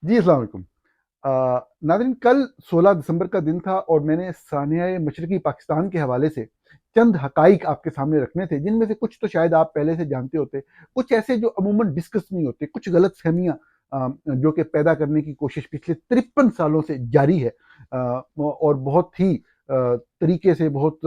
جی السلام علیکم۔ ناظرین، کل 16 دسمبر کا دن تھا اور میں نے سانحۂ مشرقی پاکستان کے حوالے سے چند حقائق آپ کے سامنے رکھنے تھے، جن میں سے کچھ تو شاید آپ پہلے سے جانتے ہوتے، کچھ ایسے جو عموماً ڈسکس نہیں ہوتے، کچھ غلط فہمیاں جو کہ پیدا کرنے کی کوشش پچھلے 53 سالوں سے جاری ہے، اور بہت ہی طریقے سے، بہت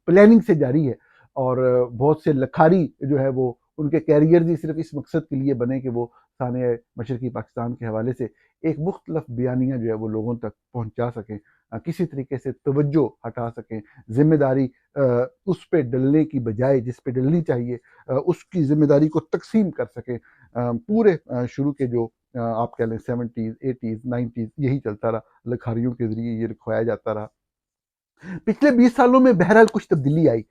پلاننگ سے جاری ہے، اور بہت سے لکھاری جو ہے وہ ان کے کیریئرز ہی صرف اس مقصد کے لیے بنے کہ وہ سانحۂ مشرقی پاکستان کے حوالے سے ایک مختلف بیانیہ جو ہے وہ لوگوں تک پہنچا سکیں، کسی طریقے سے توجہ ہٹا سکیں، ذمہ داری اس پہ ڈلنے کی بجائے جس پہ ڈلنی چاہیے اس کی ذمہ داری کو تقسیم کر سکیں۔ پورے شروع کے جو آپ کہہ لیں 70s 80s 90s یہی چلتا رہا، لکھاریوں کے ذریعے یہ رکھوایا جاتا رہا۔ پچھلے 20 سالوں میں بہرحال کچھ تبدیلی آئی۔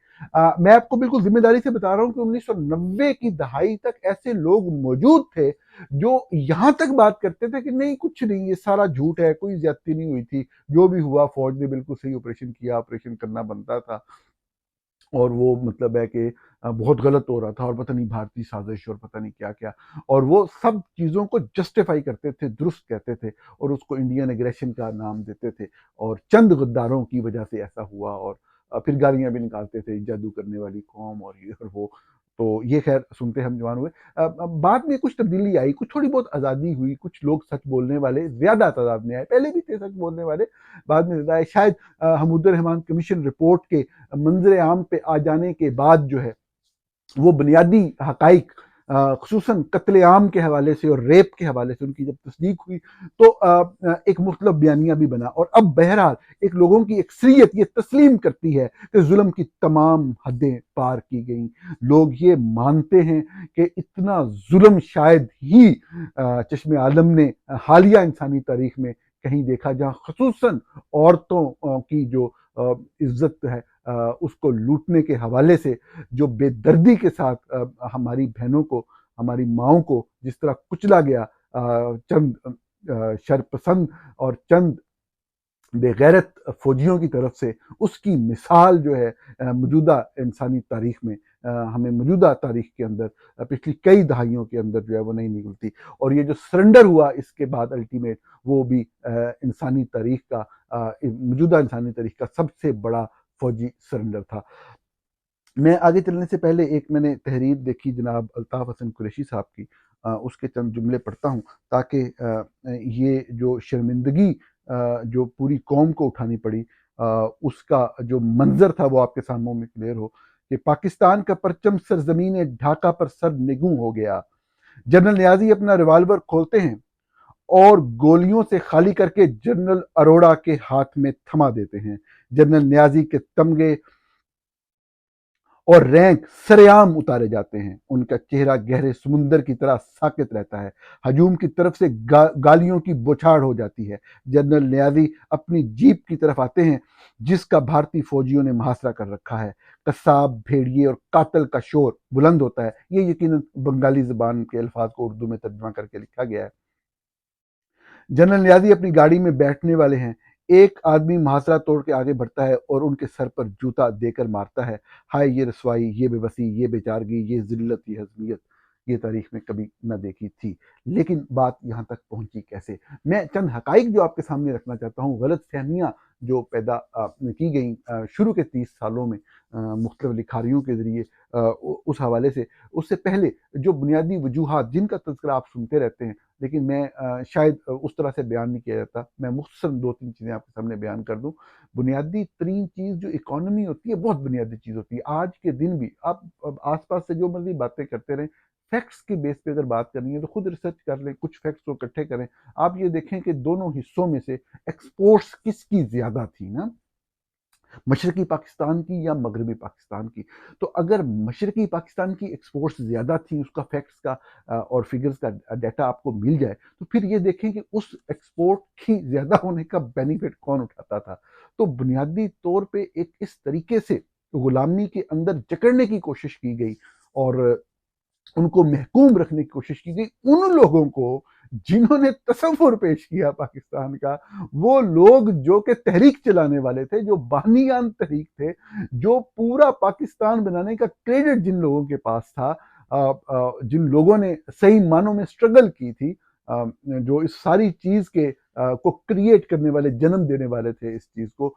میں آپ کو بالکل ذمہ داری سے بتا رہا ہوں کہ 1990 کی دہائی تک ایسے لوگ موجود تھے جو یہاں تک بات کرتے تھے کہ نہیں، کچھ نہیں، یہ سارا جھوٹ ہے، کوئی زیادتی نہیں ہوئی تھی، جو بھی ہوا فوج نے بالکل صحیح آپریشن کیا، آپریشن کرنا بنتا تھا، اور وہ مطلب ہے کہ بہت غلط ہو رہا تھا، اور پتہ نہیں بھارتی سازش اور پتہ نہیں کیا کیا، اور وہ سب چیزوں کو جسٹیفائی کرتے تھے، درست کہتے تھے، اور اس کو انڈین ایگریشن کا نام دیتے تھے، اور چند غداروں کی وجہ سے ایسا ہوا، اور پھر گالیاں بھی نکالتے تھے، جادو کرنے والی قوم اور یہ اور وہ۔ تو یہ خیر سنتے ہم جوان ہوئے۔ بعد میں کچھ تبدیلی آئی، کچھ تھوڑی بہت آزادی ہوئی، کچھ لوگ سچ بولنے والے زیادہ تعداد میں آئے، پہلے بھی تھے سچ بولنے والے، بعد میں زیادہ آئے۔ شاید حمود الرحمان کمیشن رپورٹ کے منظر عام پہ آ جانے کے بعد جو ہے وہ بنیادی حقائق، خصوصاً قتل عام کے حوالے سے اور ریپ کے حوالے سے ان کی جب تصدیق ہوئی تو ایک مختلف بیانیہ بھی بنا، اور اب بہرحال ایک لوگوں کی اکثریت یہ تسلیم کرتی ہے کہ ظلم کی تمام حدیں پار کی گئیں۔ لوگ یہ مانتے ہیں کہ اتنا ظلم شاید ہی چشم عالم نے حالیہ انسانی تاریخ میں کہیں دیکھا، جہاں خصوصاً عورتوں کی جو عزت ہے اس کو لوٹنے کے حوالے سے جو بے دردی کے ساتھ ہماری بہنوں کو، ہماری ماؤں کو جس طرح کچلا گیا چند شرپسند اور چند بے غیرت فوجیوں کی طرف سے، اس کی مثال جو ہے موجودہ انسانی تاریخ میں، ہمیں موجودہ تاریخ کے اندر پچھلی کئی دہائیوں کے اندر جو ہے وہ نہیں نکلتی، اور یہ جو سرنڈر ہوا اس کے بعد الٹیمیٹ، وہ بھی انسانی تاریخ کا، موجودہ انسانی تاریخ کا سب سے بڑا فوجی سرنڈر تھا۔ میں آگے چلنے سے پہلے ایک میں نے تحریر دیکھی جناب الطاف حسن قریشی صاحب کی، اس کے چند جملے پڑھتا ہوں تاکہ یہ جو شرمندگی جو پوری قوم کو اٹھانی پڑی، اس کا جو منظر تھا وہ آپ کے سامنے میں کلیئر ہو کہ پاکستان کا پرچم سرزمین ڈھاکہ پر سر نگوں ہو گیا۔ جنرل نیازی اپنا ریوالور کھولتے ہیں اور گولیوں سے خالی کر کے جنرل اروڑا کے ہاتھ میں تھما دیتے ہیں۔ جنرل نیازی کے تمغے اور رینک سر عام اتارے جاتے ہیں، ان کا چہرہ گہرے سمندر کی طرح ساکت رہتا ہے، ہجوم کی طرف سے گالیوں کی بوچھاڑ ہو جاتی ہے۔ جنرل نیازی اپنی جیپ کی طرف آتے ہیں جس کا بھارتی فوجیوں نے محاصرہ کر رکھا ہے، قصاب، بھیڑیے اور قاتل کا شور بلند ہوتا ہے۔ یہ یقیناً بنگالی زبان کے الفاظ کو اردو میں ترجمہ کر کے لکھا گیا ہے۔ جنرل نیازی اپنی گاڑی میں بیٹھنے والے ہیں، ایک آدمی محاصرہ توڑ کے آگے بڑھتا ہے اور ان کے سر پر جوتا دے کر مارتا ہے۔ ہائے یہ رسوائی، یہ بے بسی، یہ بیچارگی، یہ ذلت، یہ حزمیت، یہ تاریخ میں کبھی نہ دیکھی تھی۔ لیکن بات یہاں تک پہنچی کیسے؟ میں چند حقائق جو آپ کے سامنے رکھنا چاہتا ہوں، غلط فہمیاں جو پیدا کی گئیں شروع کے 30 سالوں میں مختلف لکھاریوں کے ذریعے، اس حوالے سے، اس سے پہلے جو بنیادی وجوہات جن کا تذکرہ آپ سنتے رہتے ہیں، لیکن میں شاید اس طرح سے بیان نہیں کیا جاتا، میں مختصر 2-3 چیزیں آپ کے سامنے بیان کر دوں۔ بنیادی ترین چیز جو اکانومی ہوتی ہے، بہت بنیادی چیز ہوتی ہے، آج کے دن بھی آپ آس پاس سے جو مرضی باتیں کرتے رہیں، فیکٹس کے بیس پہ اگر بات کرنی ہے تو خود ریسرچ کر لیں، کچھ فیکٹس کو اکٹھے کریں، آپ یہ دیکھیں کہ دونوں حصوں میں سے ایکسپورٹس کس کی زیادہ تھی نا، مشرقی پاکستان کی یا مغربی پاکستان کی؟ تو اگر مشرقی پاکستان کی ایکسپورٹس زیادہ تھیں، اس کا فیکٹس کا اور فگرز کا ڈیٹا آپ کو مل جائے تو پھر یہ دیکھیں کہ اس ایکسپورٹ کی زیادہ ہونے کا بینیفٹ کون اٹھاتا تھا۔ تو بنیادی طور پہ ایک اس طریقے سے غلامی کے اندر جکڑنے کی کوشش کی گئی اور ان کو محکوم رکھنے کی کوشش کی گئی ان لوگوں کو جنہوں نے تصور پیش کیا پاکستان کا، وہ لوگ جو کہ تحریک چلانے والے تھے، جو بانیان تحریک تھے، جو پورا پاکستان بنانے کا کریڈٹ جن لوگوں کے پاس تھا، جن لوگوں نے صحیح معنوں میں سٹرگل کی تھی، جو اس ساری چیز کے کو کریٹ کرنے والے، جنم دینے والے تھے اس چیز کو،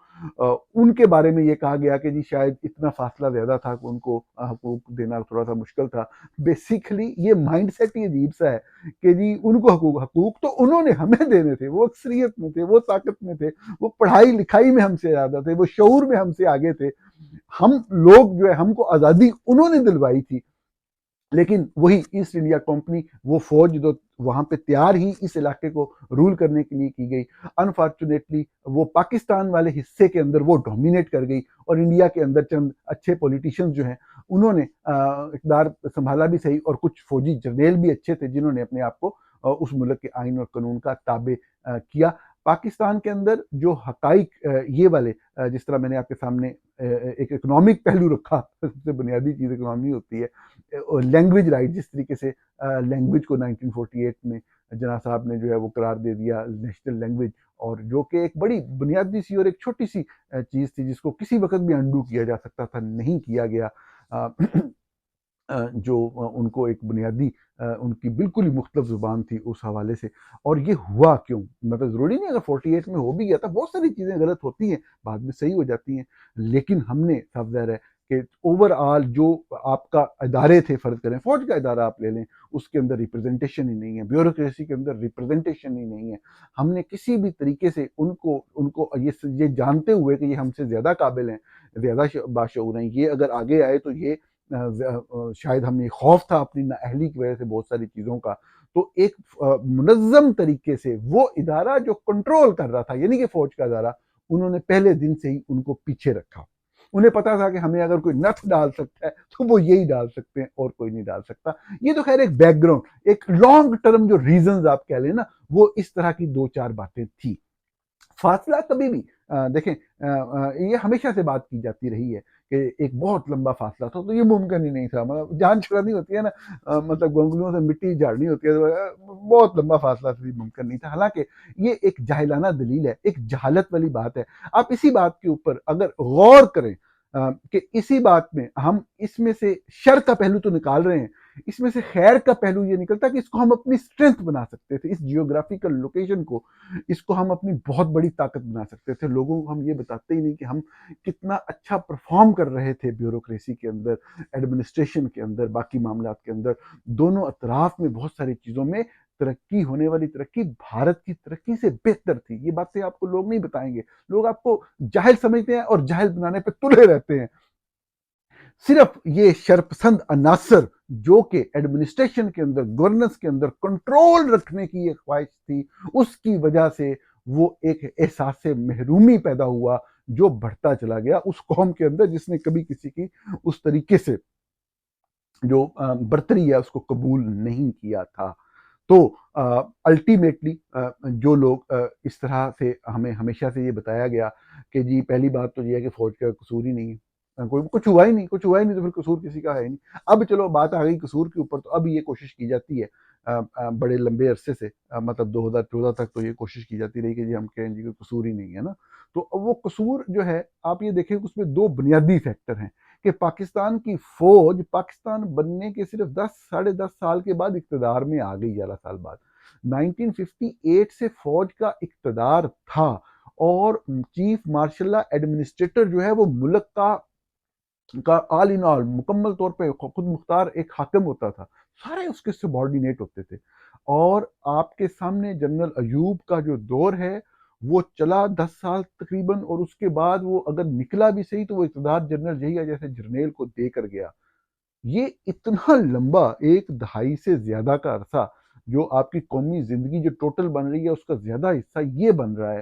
ان کے بارے میں یہ کہا گیا کہ جی شاید اتنا فاصلہ زیادہ تھا کہ ان کو حقوق دینا تھوڑا سا مشکل تھا۔ بیسیکلی یہ مائنڈ سیٹ ہی عجیب سا ہے کہ جی ان کو حقوق تو انہوں نے ہمیں دینے تھے، وہ اکثریت میں تھے، وہ طاقت میں تھے، وہ پڑھائی لکھائی میں ہم سے زیادہ تھے، وہ شعور میں ہم سے آگے تھے، ہم لوگ جو ہے ہم کو آزادی انہوں نے دلوائی تھی۔ لیکن وہی ایسٹ انڈیا کمپنی، وہ فوج جو وہاں پہ تیار ہی اس علاقے کو رول کرنے کے لیے کی گئی، انفارچونیٹلی وہ پاکستان والے حصے کے اندر وہ ڈومینیٹ کر گئی، اور انڈیا کے اندر چند اچھے پولیٹیشینز جو ہیں انہوں نے اقتدار سنبھالا بھی صحیح، اور کچھ فوجی جرنیل بھی اچھے تھے جنہوں نے اپنے آپ کو اس ملک کے آئین اور قانون کا تابع کیا۔ پاکستان کے اندر جو حقائق یہ والے، جس طرح میں نے آپ کے سامنے ایک اکنامک پہلو رکھا، سب سے بنیادی چیز اکنامی ہوتی ہے، لینگویج رائٹ، جس طریقے سے لینگویج کو 1948 میں جناح صاحب نے جو ہے وہ قرار دے دیا نیشنل لینگویج، اور جو کہ ایک بڑی بنیادی سی اور ایک چھوٹی سی چیز تھی جس کو کسی وقت بھی انڈو کیا جا سکتا تھا، نہیں کیا گیا، جو ان کو ایک بنیادی ان کی بالکل ہی مختلف زبان تھی اس حوالے سے۔ اور یہ ہوا کیوں؟ مطلب ضروری نہیں اگر 48 میں ہو بھی گیا تھا، بہت ساری چیزیں غلط ہوتی ہیں، بعد میں صحیح ہو جاتی ہیں، لیکن ہم نے صاف ظاہر ہے کہ اوور آل جو آپ کا ادارے تھے، فرض کریں فوج کا ادارہ آپ لے لیں، اس کے اندر ریپرزنٹیشن ہی نہیں ہے، بیوروکریسی کے اندر ریپرزنٹیشن ہی نہیں ہے۔ ہم نے کسی بھی طریقے سے ان کو یہ جانتے ہوئے کہ یہ ہم سے زیادہ قابل ہیں، زیادہ باشعور ہیں، یہ اگر آگے آئے تو یہ شاید ہمیں خوف تھا اپنی نااہلی کی وجہ سے بہت ساری چیزوں کا، تو ایک منظم طریقے سے وہ ادارہ جو کنٹرول کر رہا تھا، یعنی کہ فوج کا ادارہ، انہوں نے پہلے دن سے ہی ان کو پیچھے رکھا۔ انہیں پتا تھا کہ ہمیں اگر کوئی نت ڈال سکتا ہے تو وہ یہی ڈال سکتے ہیں، اور کوئی نہیں ڈال سکتا۔ یہ تو خیر ایک بیک گراؤنڈ، ایک لانگ ٹرم جو ریزنز آپ کہہ لیں نا، وہ اس طرح کی دو چار باتیں تھی۔ فاصلہ کبھی بھی دیکھیں، یہ ہمیشہ سے بات کی جاتی رہی ہے کہ ایک بہت لمبا فاصلہ تھا تو یہ ممکن ہی نہیں تھا، مطلب جان چھڑانی ہوتی ہے نا، مطلب گونگلوں سے مٹی جھاڑنی ہوتی ہے، تو بہت لمبا فاصلہ بھی ممکن نہیں تھا۔ حالانکہ یہ ایک جاہلانہ دلیل ہے، ایک جہالت والی بات ہے۔ آپ اسی بات کے اوپر اگر غور کریں کہ اسی بات میں ہم اس میں سے شر کا پہلو تو نکال رہے ہیں، اس میں سے خیر کا پہلو یہ نکلتا کہ اس کو ہم اپنی اسٹرینتھ بنا سکتے تھے، اس جیوگرافیکل لوکیشن کو، اس کو ہم اپنی بہت بڑی طاقت بنا سکتے تھے۔ لوگوں کو ہم یہ بتاتے ہی نہیں کہ ہم کتنا اچھا پرفارم کر رہے تھے بیوروکریسی کے اندر، ایڈمنسٹریشن کے اندر، باقی معاملات کے اندر، دونوں اطراف میں بہت ساری چیزوں میں ترقی، ہونے والی ترقی بھارت کی ترقی سے بہتر تھی۔ یہ باتیں آپ کو لوگ نہیں بتائیں گے، لوگ آپ کو جاہل سمجھتے ہیں اور جاہل بنانے پہ تلے رہتے ہیں۔ صرف یہ شرپسند عناصر جو کہ ایڈمنسٹریشن کے اندر، گورننس کے اندر کنٹرول رکھنے کی ایک خواہش تھی، اس کی وجہ سے وہ ایک احساس محرومی پیدا ہوا جو بڑھتا چلا گیا اس قوم کے اندر، جس نے کبھی کسی کی اس طریقے سے جو برتری ہے اس کو قبول نہیں کیا تھا۔ تو الٹیمیٹلی جو لوگ اس طرح سے، ہمیں ہمیشہ سے یہ بتایا گیا کہ جی پہلی بات تو یہ ہے کہ فوج کا قصور ہی نہیں ہے، کوئی کچھ ہوا ہی نہیں، کچھ ہوا ہی نہیں تو پھر قصور کسی کا ہے ہی نہیں۔ اب چلو بات آ گئی قصور کے اوپر، تو اب یہ کوشش کی جاتی ہے بڑے لمبے عرصے سے، مطلب 2014 تک تو یہ کوشش کی جاتی رہی کہ جی ہم کہیں جی کوئی قصور ہی نہیں ہے نا۔ تو وہ قصور جو ہے آپ یہ دیکھیں کہ اس میں دو بنیادی فیکٹر ہیں کہ پاکستان کی فوج پاکستان بننے کے صرف 10 ساڑھے 10 سال کے بعد اقتدار میں آ گئی، 11 سال بعد۔ 1958 سے فوج کا اقتدار تھا، اور چیف مارشل ایڈمنسٹریٹر جو ہے وہ ملک کا آل ان آل مکمل طور پہ خود مختار ایک حاکم ہوتا تھا، سارے اس کے سبارڈینیٹ ہوتے تھے۔ اور آپ کے سامنے جنرل ایوب کا جو دور ہے وہ چلا 10 سال تقریباً، اور اس کے بعد وہ اگر نکلا بھی صحیح تو وہ اقتدار جنرل یہی ہے جیسے جرنیل کو دے کر گیا۔ یہ اتنا لمبا 1 دہائی سے زیادہ کا عرصہ، جو آپ کی قومی زندگی جو ٹوٹل بن رہی ہے اس کا زیادہ حصہ یہ بن رہا ہے،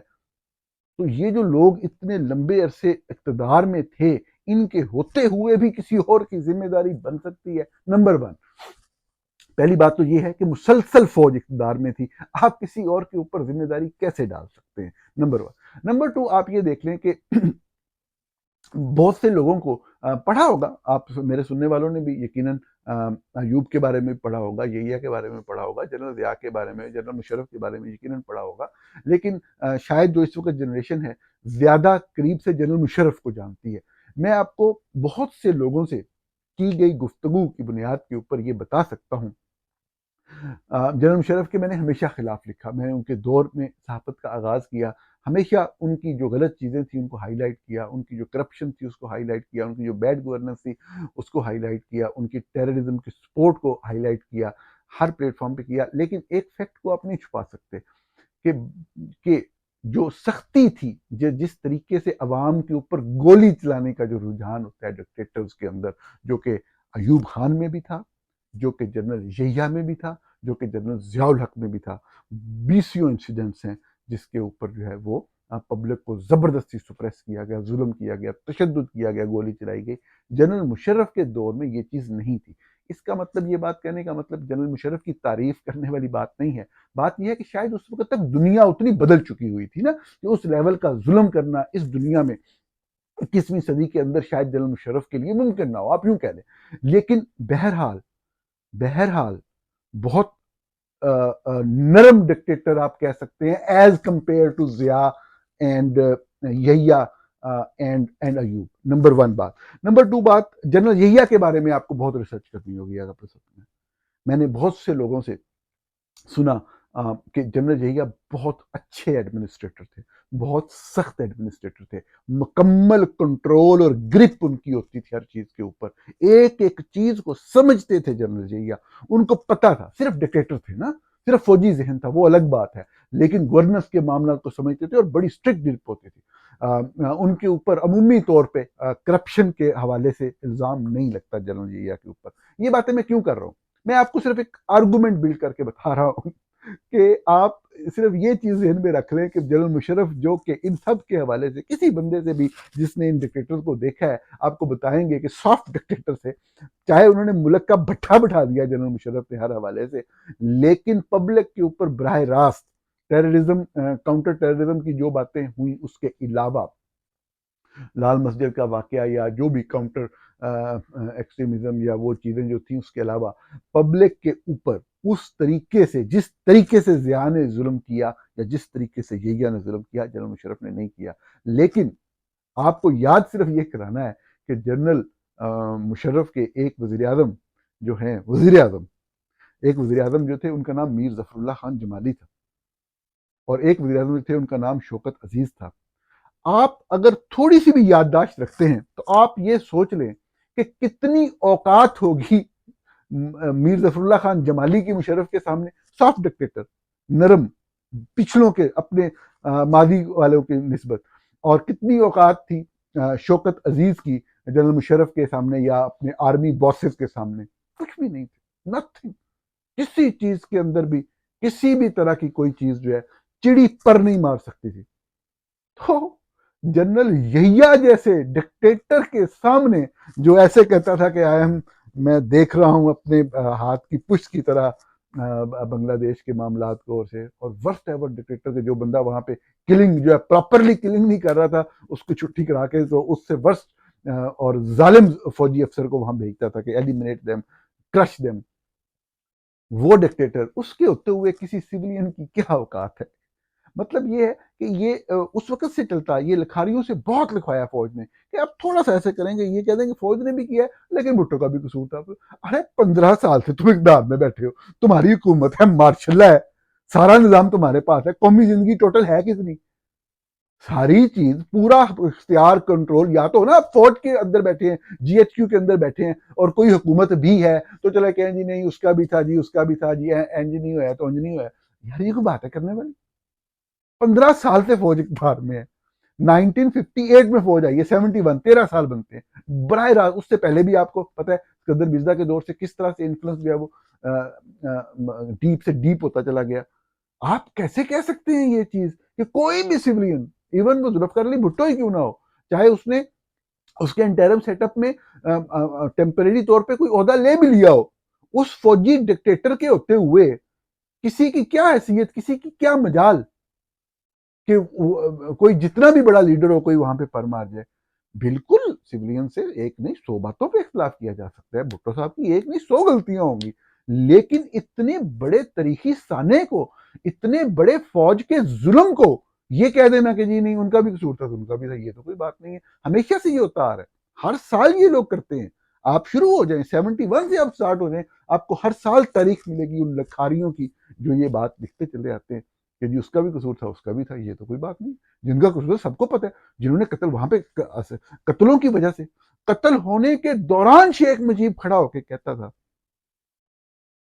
تو یہ جو لوگ اتنے لمبے عرصے اقتدار میں تھے، ان کے ہوتے ہوئے بھی کسی اور کی ذمہ داری بن سکتی ہے؟ نمبر 1، پہلی بات تو یہ ہے کہ مسلسل فوج اقتدار میں تھی، آپ کسی اور کے اوپر ذمہ داری کیسے ڈال سکتے ہیں؟ نمبر 1۔ نمبر 2، آپ یہ دیکھ لیں کہ بہت سے لوگوں کو پڑھا ہوگا، آپ میرے سننے والوں نے بھی یقیناً ایوب کے بارے میں پڑھا ہوگا، یحییٰ کے بارے میں پڑھا ہوگا، جنرل ضیاء کے بارے میں، جنرل مشرف کے بارے میں یقیناً پڑھا ہوگا، لیکن شاید جو اس وقت جنریشن ہے زیادہ قریب سے جنرل مشرف کو جانتی ہے۔ میں آپ کو بہت سے لوگوں سے کی گئی گفتگو کی بنیاد کے اوپر یہ بتا سکتا ہوں جنرل مشرف کے میں نے ہمیشہ خلاف لکھا، میں نے ان کے دور میں صحافت کا آغاز کیا، ہمیشہ ان کی جو غلط چیزیں تھیں ان کو ہائی لائٹ کیا، ان کی جو کرپشن تھی اس کو ہائی لائٹ کیا، ان کی جو بیڈ گورننس تھی اس کو ہائی لائٹ کیا، ان کی ٹیررزم کی سپورٹ کو ہائی لائٹ کیا، ہر پلیٹ فارم پہ کیا. لیکن ایک فیکٹ کو آپ نہیں چھپا سکتے کہ جو سختی تھی، جس طریقے سے عوام کے اوپر گولی چلانے کا جو رجحان ہوتا ہے ڈکٹیٹرز کے اندر، جو کہ ایوب خان میں بھی تھا، جو کہ جنرل یحییٰ میں بھی تھا، جو کہ جنرل ضیاء الحق میں بھی تھا. 20 انسیڈنٹس ہیں جس کے اوپر جو ہے وہ پبلک کو زبردستی سپریس کیا گیا، ظلم کیا گیا، تشدد کیا گیا، گولی چلائی گئی. جنرل مشرف کے دور میں یہ چیز نہیں تھی. اس کا مطلب، یہ بات کہنے کا مطلب جنرل مشرف کی تعریف کرنے والی بات نہیں ہے. بات یہ ہے کہ شاید اس وقت تک دنیا اتنی بدل چکی ہوئی تھی نا کہ اس لیول کا ظلم کرنا اس دنیا میں 21ویں صدی کے اندر شاید جنرل مشرف کے لیے ممکن نہ ہو، آپ یوں کہہ لیں. لیکن بہرحال بہت نرم ڈکٹیٹر آپ کہہ سکتے ہیں as compare to Zia and Yahya and Ayub. Number 1 بات. نمبر 2 بات، جنرل یحییٰ کے بارے میں آپ کو بہت ریسرچ کرنی ہوگی. اگر میں نے بہت سے لوگوں سے سنا کہ جنرل یحییٰ بہت اچھے ایڈمنسٹریٹر تھے، بہت سخت ایڈمنسٹریٹر تھے، مکمل کنٹرول اور گرپ ان کی ہوتی تھی ہر چیز کے اوپر، ایک ایک چیز کو سمجھتے تھے جنرل یحییٰ. ان کو پتا تھا، صرف ڈکٹیٹر تھے نا، صرف فوجی ذہن تھا، وہ الگ بات ہے، لیکن گورننس کے معاملات کو سمجھتے تھے اور بڑی اسٹرکٹ گرپ ہوتی تھی. ان کے اوپر عمومی طور پہ کرپشن کے حوالے سے الزام نہیں لگتا جنرل یحییٰ کے اوپر. یہ باتیں میں کیوں کر رہا ہوں؟ میں آپ کو صرف ایک آرگومنٹ بلڈ کر کے بتا رہا ہوں کہ آپ صرف یہ چیز ذہن میں رکھ لیں کہ جنرل مشرف جو کہ ان سب کے حوالے سے کسی بندے سے بھی جس نے ان ڈکٹیٹر کو دیکھا ہے آپ کو بتائیں گے کہ سافٹ ڈکٹیٹر سے، چاہے انہوں نے ملک کا بٹھا بٹھا دیا جنرل مشرف نے ہر حوالے سے، لیکن پبلک کے اوپر براہ راست ٹیررزم، کاؤنٹر ٹیررزم کی جو باتیں ہوئی اس کے علاوہ، لال مسجد کا واقعہ یا جو بھی کاؤنٹر ایکسٹریمزم یا وہ چیزیں جو تھیں، اس کے علاوہ پبلک کے اوپر اس طریقے سے، جس طریقے سے ضیاء نے ظلم کیا یا جس طریقے سے یحییٰ نے ظلم کیا، جنرل مشرف نے نہیں کیا. لیکن آپ کو یاد صرف یہ کرانا ہے کہ جنرل مشرف کے ایک وزیر اعظم جو ہیں، ایک وزیر اعظم جو تھے ان کا نام میر ظفر اللہ خان جمالی تھا، اور ایک وزیر اعظم جو تھے ان کا نام شوکت عزیز تھا. آپ اگر تھوڑی سی بھی یادداشت رکھتے ہیں تو آپ یہ سوچ لیں کہ کتنی اوقات ہوگی میر ظفر اللہ خان جمالی کی مشرف کے سامنے، سافٹ ڈکٹیٹر، نرم، پچھلوں کے اپنے ماضی والوں کی نسبت، اور کتنی اوقات تھی شوکت عزیز کی جنرل مشرف کے سامنے یا اپنے آرمی باسز کے سامنے. کچھ بھی نہیں تھے، نتھنگ. کسی چیز کے اندر بھی کسی بھی طرح کی کوئی چیز جو ہے چڑی پر نہیں مار سکتی تھی. تو جنرل یحییٰ جیسے ڈکٹیٹر کے سامنے جو ایسے کہتا تھا کہ میں دیکھ رہا ہوں اپنے ہاتھ کی پشت کی طرح بنگلہ دیش کے معاملات کو، اور ورسٹ ایور ڈکٹیٹر کے جو بندہ وہاں پہ کلنگ جو ہے پراپرلی کلنگ نہیں کر رہا تھا اس کو چھٹی کرا کے تو اس سے ورسٹ اور ظالم فوجی افسر کو وہاں بھیجتا تھا کہ ایلیمنیٹ دیم، کرش دیم. وہ ڈکٹیٹر، اس کے ہوتے ہوئے کسی سویلین کی کیا اوقات ہے؟ مطلب یہ ہے کہ یہ اس وقت سے چلتا ہے. یہ لکھاریوں سے بہت لکھوایا فوج نے کہ آپ تھوڑا سا ایسے کریں گے، یہ کہہ دیں گے فوج نے بھی کیا ہے لیکن بھٹو کا بھی قصور تھا. ارے 15 سال سے تم اقتدار میں بیٹھے ہو، تمہاری حکومت ہے، مارشل لا ہے، سارا نظام تمہارے پاس ہے، قومی زندگی ٹوٹل ہے کتنی؟ ساری چیز پورا اختیار کنٹرول یا تو نا فوج کے اندر بیٹھے ہیں، جی ایچ کیو کے اندر بیٹھے ہیں، اور کوئی حکومت بھی ہے تو چلے کہیں جی نہیں اس کا بھی تھا، جی اس کا بھی تھا، جی اینج نہیں ہوا تو انج نہیں ہوا. یار یہ کوئی بات ہے کرنے والی؟ 15 سال سے فوج اقتدار میں ہے. 1958 میں فوج آئی ہے، 71، 13 سال بنتے ہیں براہ راست. اس سے پہلے بھی آپ کو پتہ ہے اسکندر مرزا کے دور سے کس طرح سے انفلوئنس جو ہے وہ ڈیپ سے ڈیپ ہوتا چلا گیا. آپ کیسے کہہ سکتے ہیں یہ چیز کہ کوئی بھی سیولین، ایون وہ ذوالفقار علی بھٹو ہی کیوں نہ ہو، چاہے اس نے اس کے انٹرم سیٹ اپ میں ٹیمپریری طور پہ کوئی عہدہ لے بھی لیا ہو، اس فوجی ڈکٹیٹر کے ہوتے ہوئے کسی کی کیا حیثیت، کسی کی کیا مجال کہ کوئی جتنا بھی بڑا لیڈر ہو کوئی وہاں پہ پر مار جائے. بالکل سیولین سے ایک نہیں 100 باتوں پہ اختلاف کیا جا سکتا ہے، بھٹو صاحب کی ایک نہیں 100 غلطیاں ہوں گی، لیکن اتنے بڑے تاریخی سانے کو، اتنے بڑے فوج کے ظلم کو یہ کہہ دینا کہ جی نہیں ان کا بھی قصور تھا، ان کا بھی تھا، یہ تو کوئی بات نہیں ہے. ہمیشہ سے یہ ہوتا آ رہا ہے، ہر سال یہ لوگ کرتے ہیں. آپ شروع ہو جائیں 71 سے آپ سٹارٹ ہو جائیں، آپ کو ہر سال تاریخ ملے گی ان لکھاریوں کی جو یہ بات لکھتے چلے آتے ہیں کہ جی اس کا بھی قصور تھا، اس کا بھی تھا، یہ تو کوئی بات نہیں، جن کا قصور سب کو پتہ ہے، جنہوں نے قتل وہاں پہ قتلوں کی وجہ سے، قتل ہونے کے دوران شیخ مجیب کھڑا ہو کے کہتا تھا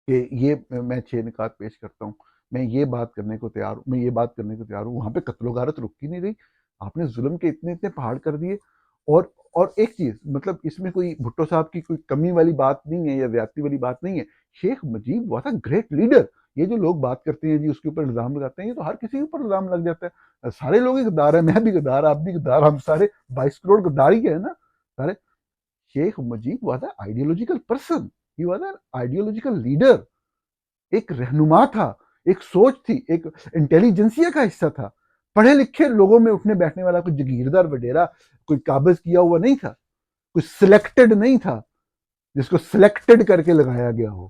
کہ یہ میں 6 نکات پیش کرتا ہوں، میں یہ بات کرنے کو تیار ہوں، میں یہ بات کرنے کو تیار ہوں، وہاں پہ قتل و غارت رکی نہیں رہی، آپ نے ظلم کے اتنے اتنے پہاڑ کر دیے۔ اور ایک چیز مطلب اس میں کوئی بھٹو صاحب کی کوئی کمی والی بات نہیں ہے یا زیادتی والی بات نہیں ہے، Sheikh Mujib was a great leader. یہ جو لوگ بات کرتے ہیں جی اس کے اوپر الزام لگاتے ہیں، یہ تو ہر کسی کے اوپر الزام لگ جاتا ہے، سارے لوگ ہی غدار ہیں، میں بھی غدار، آپ بھی غدار، ہم سارے 22 کروڑ غدار ہی ہیں نا سارے۔ Sheikh Mujib was a ideological person, he was a ideological leader, ایک رہنما تھا، ایک سوچ تھی، ایک انٹیلیجنسیا کا حصہ تھا، پڑھے لکھے لوگوں میں اٹھنے بیٹھنے والا کوئی جگیردار وڈیرا، کوئی قابض کیا ہوا نہیں تھا، کوئی سلیکٹڈ نہیں تھا جس کو سلیکٹڈ کر کے لگایا گیا ہو،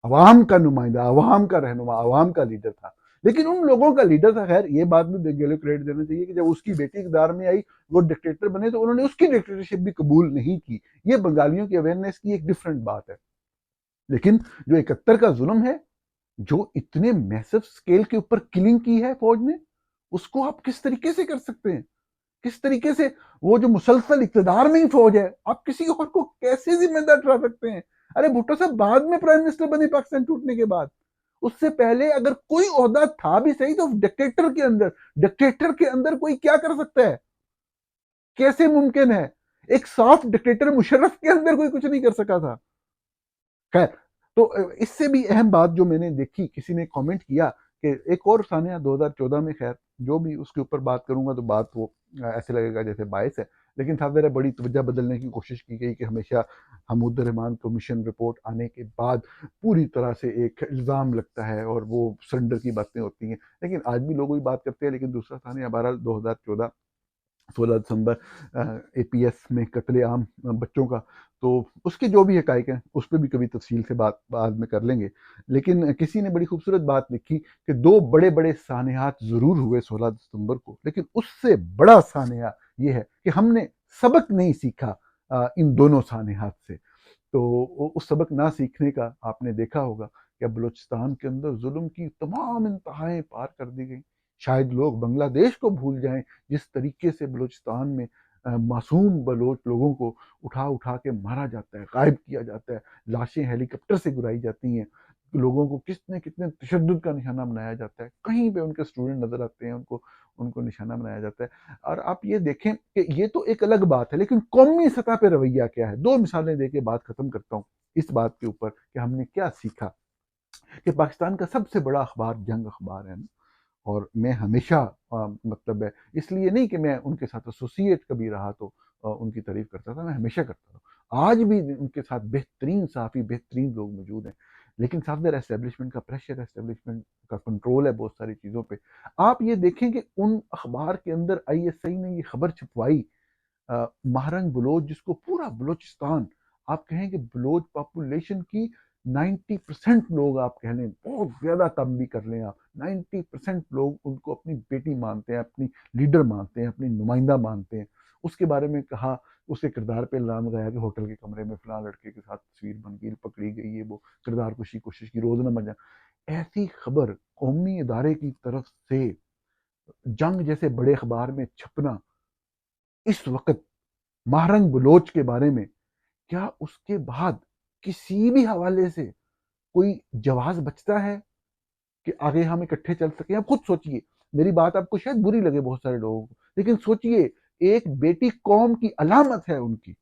عوام کا نمائندہ، عوام کا رہنما، عوام کا لیڈر تھا، لیکن ان لوگوں کا لیڈر تھا۔ خیر یہ بات بھی بیگیلو کریڈٹ دینا چاہیے کہ جب اس کی بیٹی اقتدار میں آئی وہ ڈکٹیٹر بنے تو انہوں نے اس کی ڈکٹیٹرشپ بھی قبول نہیں کی، یہ بنگالیوں کی اویئرنیس کی ایک ڈفرنٹ بات ہے۔ لیکن جو 71 کا ظلم ہے، جو اتنے میسو سکیل کے اوپر کلنگ کی ہے فوج نے، اس کو آپ کس طریقے سے کر سکتے ہیں؟ کس طریقے سے وہ جو مسلسل اقتدار میں ہی فوج ہے، آپ کسی اور کو کیسے ذمہ دار ٹھہرا سکتے ہیں؟ ارے بھٹو صاحب بعد میں پرائم منسٹر بنے پاکستان ٹوٹنے کے بعد، اس سے پہلے اگر کوئی عہدہ تھا بھی صحیح تو ڈکٹیٹر کے اندر کوئی کیا کر سکتا ہے؟ کیسے ممکن ہے؟ ایک سافٹ ڈکٹیٹر مشرف کے اندر کوئی کچھ نہیں کر سکا تھا۔ خیر تو اس سے بھی اہم بات جو میں نے دیکھی، کسی نے کامنٹ کیا کہ ایک اور سانحہ 2014 میں، خیر جو بھی اس کے اوپر بات کروں گا تو بات وہ ایسے لگے گا جیسے باعث ہے، لیکن تھا ذرا بڑی توجہ بدلنے کی کوشش کی گئی کہ ہمیشہ حمود الرحمان کمیشن رپورٹ آنے کے بعد پوری طرح سے ایک الزام لگتا ہے اور وہ سرنڈر کی باتیں ہوتی ہیں، لیکن آج بھی لوگ وہی بات کرتے ہیں۔ لیکن دوسرا سانحہ 2014 16 دسمبر اے پی ایس میں قتل عام بچوں کا، تو اس کے جو بھی حقائق ہیں اس پہ بھی کبھی تفصیل سے بات بعد میں کر لیں گے۔ لیکن کسی نے بڑی خوبصورت بات لکھی کہ 2 بڑے بڑے سانحات ضرور ہوئے 16 دسمبر کو، لیکن اس سے بڑا سانحہ یہ ہے کہ ہم نے سبق نہیں سیکھا ان دونوں سانحات سے۔ تو اس سبق نہ سیکھنے کا آپ نے دیکھا ہوگا کہ بلوچستان کے اندر ظلم کی تمام انتہائیں پار کر دی گئی۔ شاید لوگ بنگلہ دیش کو بھول جائیں جس طریقے سے بلوچستان میں معصوم بلوچ لوگوں کو اٹھا اٹھا کے مارا جاتا ہے، غائب کیا جاتا ہے، لاشیں ہیلی کاپٹر سے گرائی جاتی ہیں، لوگوں کو کتنے تشدد کا نشانہ بنایا جاتا ہے، کہیں پہ ان کے اسٹوڈنٹ نظر آتے ہیں ان کو نشانہ بنایا جاتا ہے۔ اور آپ یہ دیکھیں کہ یہ تو ایک الگ بات ہے، لیکن قومی سطح پہ رویہ کیا ہے؟ 2 مثالیں دے کے بات ختم کرتا ہوں اس بات کے اوپر کہ ہم نے کیا سیکھا کہ پاکستان کا سب سے بڑا اخبار جنگ اخبار ہے نا، اور میں ہمیشہ مطلب ہے اس لیے نہیں کہ میں ان کے ساتھ ایسوسیٹ کبھی رہا تو ان کی تعریف کرتا تھا، میں ہمیشہ کرتا تھا، آج بھی ان کے ساتھ بہترین صحافی، بہترین لوگ موجود ہیں، لیکن ساتھ میں اسٹیبلشمنٹ کا پریشر ہے، اسٹیبلشمنٹ کا کنٹرول ہے بہت ساری چیزوں پہ۔ آپ یہ دیکھیں کہ ان اخبار کے اندر آئی ایس آئی نے یہ خبر چھپوائی، مہرنگ بلوچ جس کو پورا بلوچستان آپ کہیں کہ بلوچ پاپولیشن کی 90% لوگ آپ کہہ لیں، بہت زیادہ کم بھی کر لیں آپ، 90% لوگ ان کو اپنی بیٹی مانتے ہیں، اپنی لیڈر مانتے ہیں، اپنی نمائندہ مانتے ہیں۔ اس کے بارے میں کہا، اس کے کردار پہ الزام لگایا کہ ہوٹل کے کمرے میں فلاں لڑکے کے ساتھ تصویر بن گئی، پکڑی گئی ہے، وہ کردار کشی کوشش کی، روزنامہ جنگ، ایسی خبر قومی ادارے کی طرف سے جنگ جیسے بڑے اخبار میں چھپنا اس وقت مہرنگ بلوچ کے بارے میں، کیا اس کے بعد کسی بھی حوالے سے کوئی جواز بچتا ہے کہ آگے ہم اکٹھے چل سکیں؟ آپ خود سوچئے، میری بات آپ کو شاید بری لگے بہت سارے لوگوں کو، لیکن سوچئے ایک بیٹی قوم کی علامت ہے ان کی،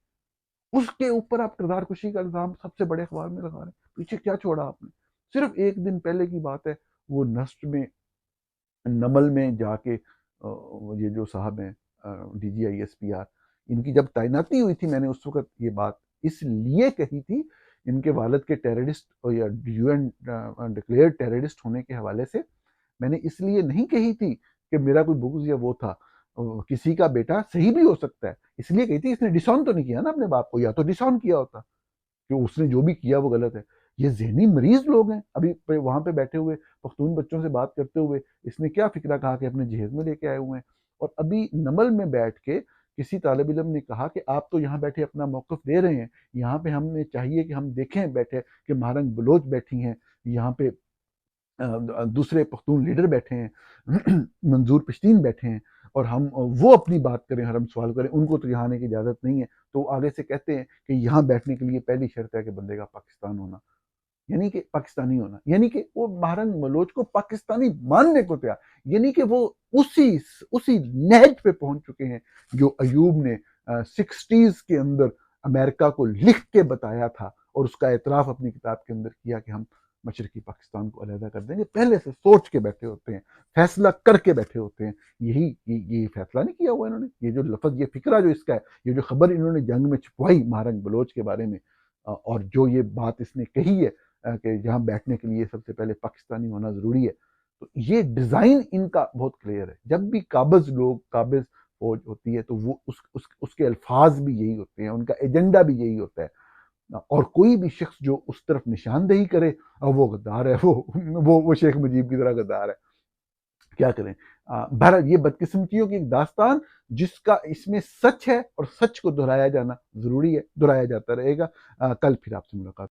اس کے اوپر آپ کردار کشی کا الزام سب سے بڑے اخبار میں لگا رہے ہیں۔ پیچھے کیا چھوڑا آپ نے؟ صرف ایک دن پہلے کی بات ہے، وہ نسٹ میں نمل میں جا کے یہ جو صاحب ہیں D G I S P R, ان کی جب تعیناتی ہوئی تھی، میں نے اس وقت یہ بات اس لیے کہی تھی، ان کے والد کے ٹیررسٹ یا یو این ڈکلیئر ٹیررسٹ ہونے کے حوالے سے میں نے اس لیے نہیں کہی تھی کہ میرا کوئی بغض یا وہ تھا، کسی کا بیٹا صحیح بھی ہو سکتا ہے، اس لیے کہی تھی اس نے ڈسون تو نہیں کیا نا اپنے باپ کو، یا تو ڈسون کیا ہوتا کہ اس نے جو بھی کیا وہ غلط ہے۔ یہ ذہنی مریض لوگ ہیں۔ ابھی وہاں پہ بیٹھے ہوئے پختون بچوں سے بات کرتے ہوئے اس نے کیا فکرہ کہا کہ اپنے جہیز میں لے کے آئے ہوئے ہیں، اور ابھی نمل میں بیٹھ کے کسی طالب علم نے کہا کہ آپ تو یہاں بیٹھے اپنا موقف دے رہے ہیں، یہاں پہ ہمیں چاہیے کہ ہم دیکھیں بیٹھے کہ مہارنگ بلوچ بیٹھی ہیں، یہاں پہ دوسرے پختون لیڈر بیٹھے ہیں، منظور پشتین بیٹھے ہیں، اور ہم وہ اپنی بات کریں، ہر ہم سوال کریں، ان کو تو یہاں آنے کی اجازت نہیں ہے۔ تو آگے سے کہتے ہیں کہ یہاں بیٹھنے کے لیے پہلی شرط ہے کہ بندے کا پاکستان ہونا، یعنی کہ پاکستانی ہونا، یعنی کہ وہ مہرنگ بلوچ کو پاکستانی ماننے کو تیار، یعنی کہ وہ اسی نہج پہ پہنچ چکے ہیں جو ایوب نے سکسٹیز کے اندر امریکہ کو لکھ کے بتایا تھا، اور اس کا اعتراف اپنی کتاب کے اندر کیا کہ ہم مشرقی پاکستان کو علیحدہ کر دیں گے۔ پہلے سے سوچ کے بیٹھے ہوتے ہیں، فیصلہ کر کے بیٹھے ہوتے ہیں۔ یہ فیصلہ نہیں کیا ہوا انہوں نے، یہ جو لفظ، یہ فکرہ جو اس کا ہے، یہ جو خبر انہوں نے جنگ میں چھپوائی مہرنگ بلوچ کے بارے میں، اور جو یہ بات اس نے کہی ہے کہ جہاں بیٹھنے کے لیے سب سے پہلے پاکستانی ہونا ضروری ہے، تو یہ ڈیزائن ان کا بہت کلیئر ہے۔ جب بھی قابض فوج ہوتی ہے تو وہ اس کے الفاظ بھی یہی ہوتے ہیں، ان کا ایجنڈا بھی یہی ہوتا ہے، اور کوئی بھی شخص جو اس طرف نشاندہی کرے اور وہ غدار ہے، وہ شیخ مجیب کی طرح غدار ہے، کیا کریں۔ بہرحال یہ بدقسمتیوں کی ایک داستان جس کا اس میں سچ ہے، اور سچ کو دہرایا جانا ضروری ہے، دہرایا جاتا رہے گا۔ کل پھر آپ سے ملاقات